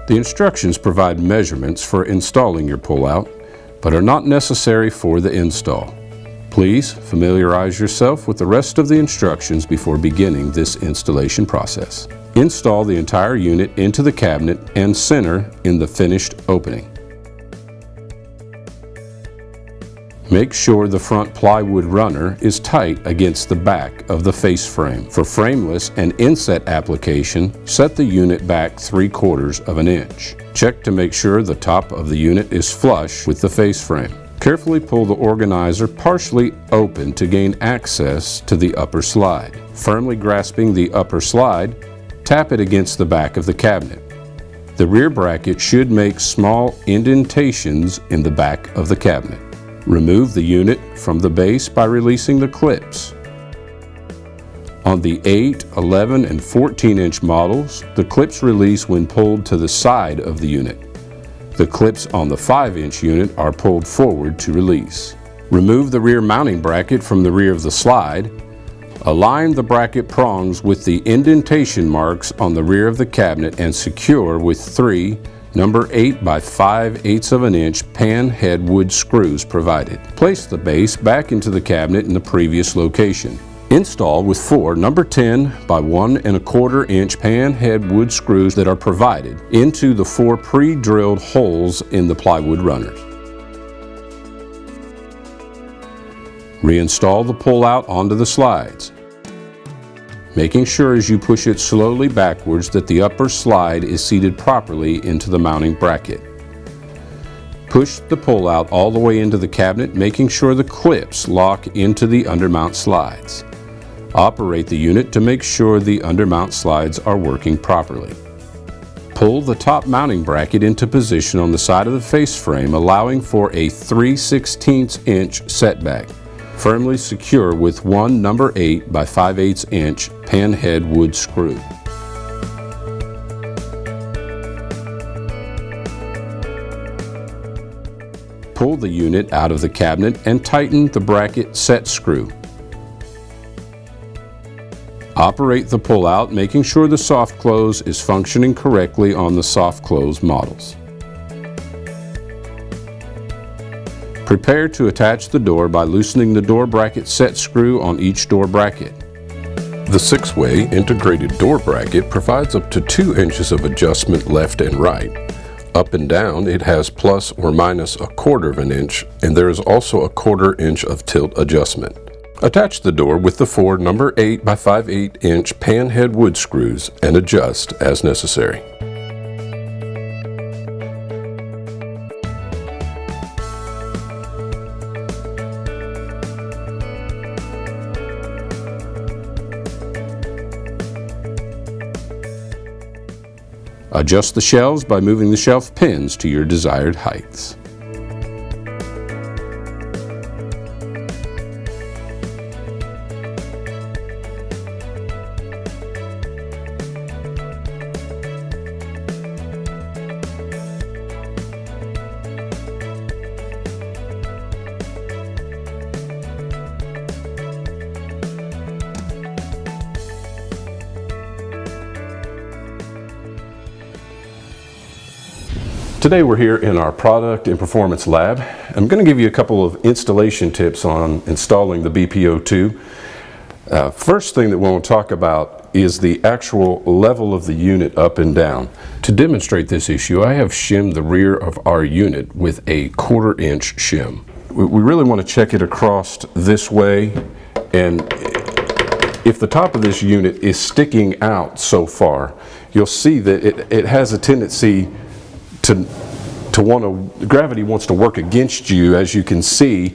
The instructions provide measurements for installing your pullout, but are not necessary for the install. Please familiarize yourself with the rest of the instructions before beginning this installation process. Install the entire unit into the cabinet and center in the finished opening. Make sure the front plywood runner is tight against the back of the face frame. For frameless and inset application, set the unit back 3/4 of an inch. Check to make sure the top of the unit is flush with the face frame. Carefully pull the organizer partially open to gain access to the upper slide. Firmly grasping the upper slide, tap it against the back of the cabinet. The rear bracket should make small indentations in the back of the cabinet. Remove the unit from the base by releasing the clips. On the 8, 11, and 14-inch models, the clips release when pulled to the side of the unit. The clips on the 5-inch unit are pulled forward to release. Remove the rear mounting bracket from the rear of the slide. Align the bracket prongs with the indentation marks on the rear of the cabinet and secure with 3 number 8 by 5/8 of an inch pan head wood screws provided. Place the base back into the cabinet in the previous location. Install with 4 number 10 by 1 1/4 inch pan head wood screws that are provided into the 4 pre-drilled holes in the plywood runners. Reinstall the pullout onto the slides, making sure as you push it slowly backwards that the upper slide is seated properly into the mounting bracket. Push the pullout all the way into the cabinet, making sure the clips lock into the undermount slides. Operate the unit to make sure the undermount slides are working properly. Pull the top mounting bracket into position on the side of the face frame, allowing for a 3/16 inch setback. Firmly secure with 1 number 8 by 5/8 inch pan head wood screw. Pull the unit out of the cabinet and tighten the bracket set screw. Operate the pullout, making sure the soft close is functioning correctly on the soft close models. Prepare to attach the door by loosening the door bracket set screw on each door bracket. The 6-way integrated door bracket provides up to 2 inches of adjustment left and right. Up and down, it has plus or minus 1/4 of an inch, and there is also a 1/4 inch of tilt adjustment. Attach the door with the 4 number 8 by 5/8 inch pan head wood screws and adjust as necessary. Adjust the shelves by moving the shelf pins to your desired heights. Today we're here in our product and performance lab. I'm going to give you a couple of installation tips on installing the BPO2. First thing that we want to talk about is the actual level of the unit up and down. To demonstrate this issue, I have shimmed the rear of our unit with a 1/4 inch shim. We really want to check it across this way, and if the top of this unit is sticking out so far, you'll see that it has a tendency gravity wants to work against you, as you can see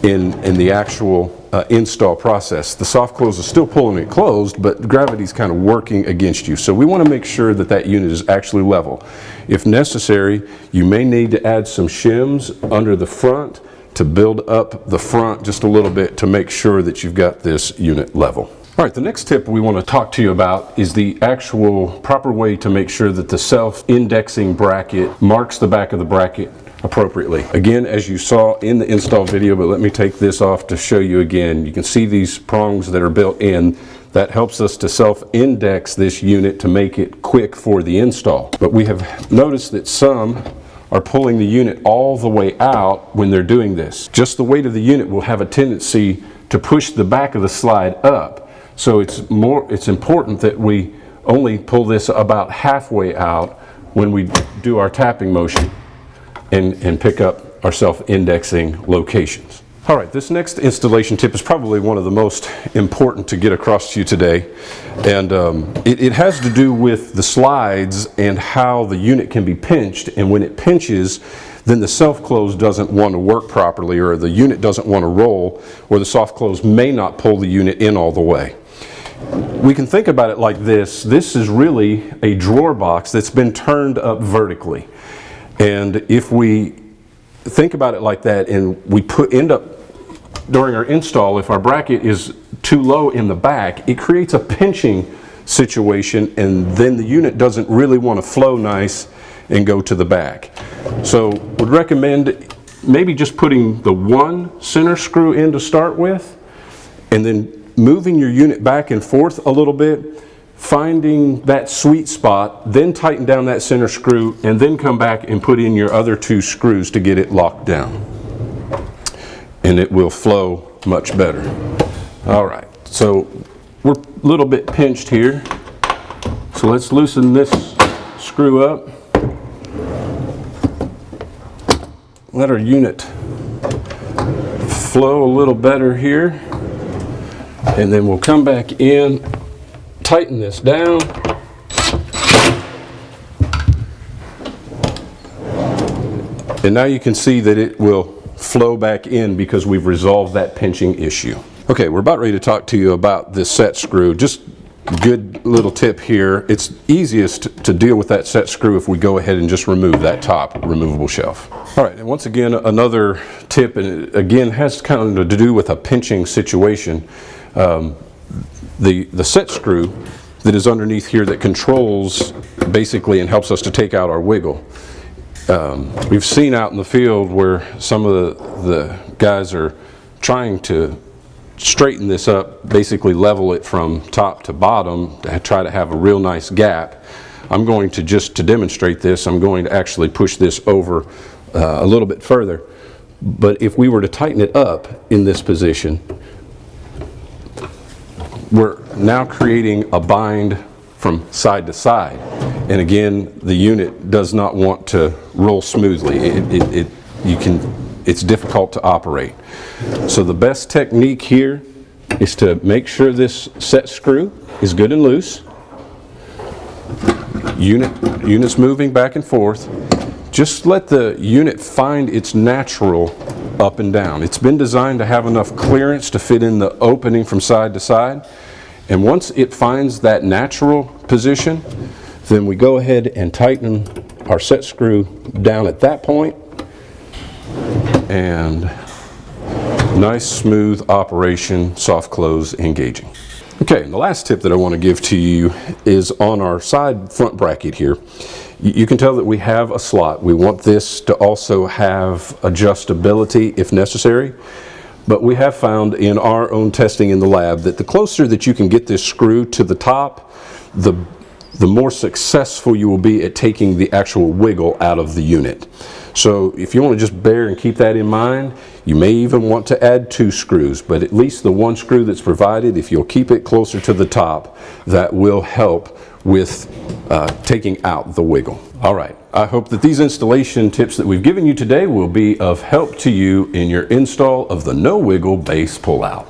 in the actual install process. The soft close is still pulling it closed, but gravity's kind of working against you. So we want to make sure that that unit is actually level. If necessary, you may need to add some shims under the front to build up the front just a little bit to make sure that you've got this unit level. All right, the next tip we want to talk to you about is the actual proper way to make sure that the self-indexing bracket marks the back of the bracket appropriately. Again, as you saw in the install video, but let me take this off to show you again. You can see these prongs that are built in. That helps us to self-index this unit to make it quick for the install. But we have noticed that some are pulling the unit all the way out when they're doing this. Just the weight of the unit will have a tendency to push the back of the slide up. So it's important that we only pull this about halfway out when we do our tapping motion and pick up our self-indexing locations. All right, this next installation tip is probably one of the most important to get across to you today. And it has to do with the slides and how the unit can be pinched. And when it pinches, then the self-close doesn't want to work properly, or the unit doesn't want to roll, or the soft close may not pull the unit in all the way. We can think about it like this. This is really a drawer box that's been turned up vertically. And if we think about it like that, and we end up during our install, if our bracket is too low in the back, it creates a pinching situation, and then the unit doesn't really want to flow nice and go to the back. So would recommend maybe just putting the one center screw in to start with, and then moving your unit back and forth a little bit, finding that sweet spot, then tighten down that center screw, and then come back and put in your other two screws to get it locked down. And it will flow much better. All right, so we're a little bit pinched here. So let's loosen this screw up. Let our unit flow a little better here. And then we'll come back in, tighten this down. And now you can see that it will flow back in because we've resolved that pinching issue. Okay, we're about ready to talk to you about this set screw. Just good little tip here. It's easiest to deal with that set screw if we go ahead and just remove that top removable shelf. All right, and once again, another tip, and it again has kind of to do with a pinching situation. The set screw that is underneath here that controls basically and helps us to take out our wiggle. We've seen out in the field where some of the guys are trying to straighten this up, basically level it from top to bottom, to try to have a real nice gap. I'm going to, just to demonstrate this, I'm going to actually push this over a little bit further. But if we were to tighten it up in this position, we're now creating a bind from side to side. And again, the unit does not want to roll smoothly. It's difficult to operate. So the best technique here is to make sure this set screw is good and loose. Unit's moving back and forth. Just let the unit find its natural up and down. It's been designed to have enough clearance to fit in the opening from side to side. And once it finds that natural position, then we go ahead and tighten our set screw down at that point, and nice smooth operation, soft close engaging. Okay, and the last tip that I want to give to you is on our side front bracket here. You can tell that we have a slot. We want this to also have adjustability if necessary. But we have found in our own testing in the lab that the closer that you can get this screw to the top, the more successful you will be at taking the actual wiggle out of the unit. So if you want to just bear and keep that in mind, you may even want to add 2 screws, but at least the 1 screw that's provided, if you'll keep it closer to the top, that will help with taking out the wiggle. All right, I hope that these installation tips that we've given you today will be of help to you in your install of the No Wiggle Base Pullout.